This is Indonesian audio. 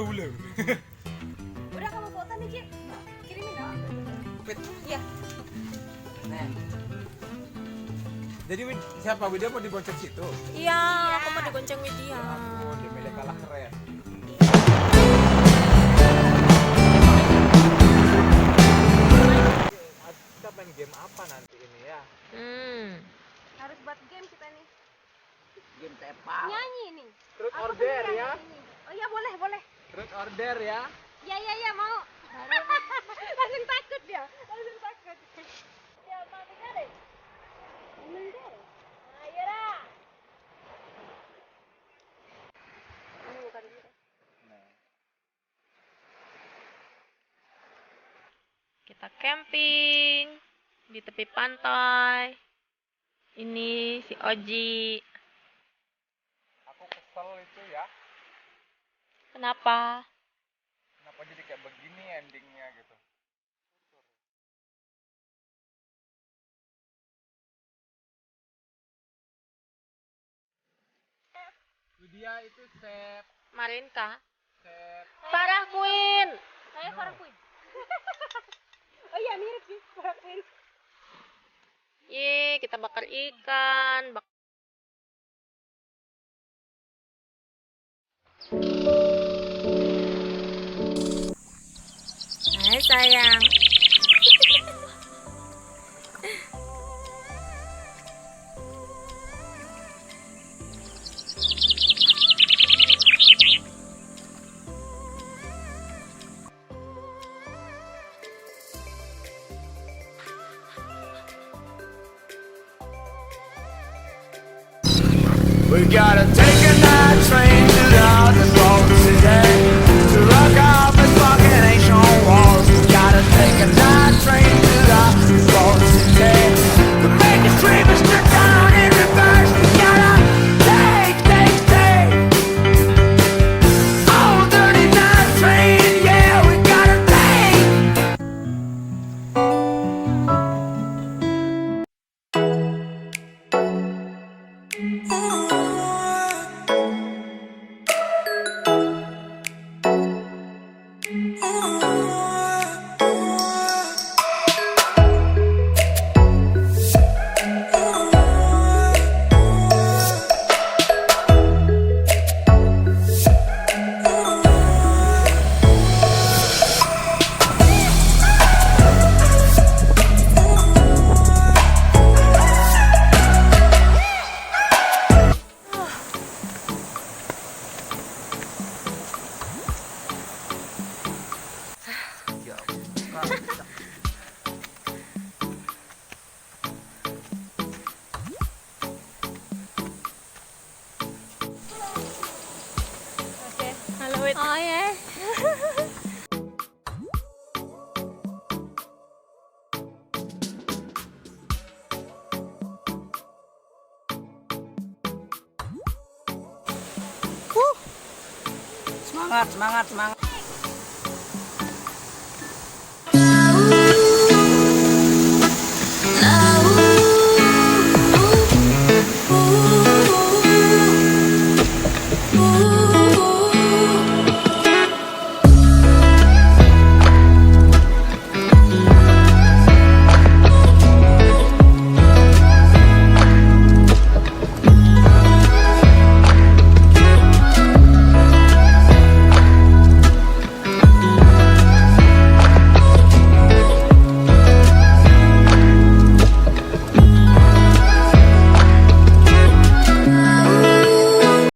belum. Udah kamu foto nih, Cip. Kirimin dong. Fit. Iya. Nah. Jadi siapa Vidio mau dibonceng situ? Iya, aku mau digonceng Widya. Aku dia milik kalah keren. Kita main game apa nanti ini ya? Harus buat game kita nih. Game tepak. Nyanyi nih. Truth Aku order tuh ya. nyanyi ini. Oh iya, boleh. Truth order ya. Iya, mau. Langsung takut dia. Langsung takut. Ya, mau deh. Ayo dah. Ini buka dulu deh. Kita camping di tepi pantai. Ini si Oji. Aku kesel itu ya. Kenapa? Kenapa jadi kayak begini endingnya gitu? Vidio itu sep. Marinka. Farah Queen. Saya No. Farah Queen. Oh iya, mirip sih Farah Queen. Ye, kita bakar ikan. Hai sayang. We gotta take a night train to the other road today to rock off this fucking ancient walls. We gotta take a night train to the other road today to make us dream and strip down in reverse. We gotta take oh, dirty night train, yeah, we gotta take. Halo Wid. Oh ya. Semangat.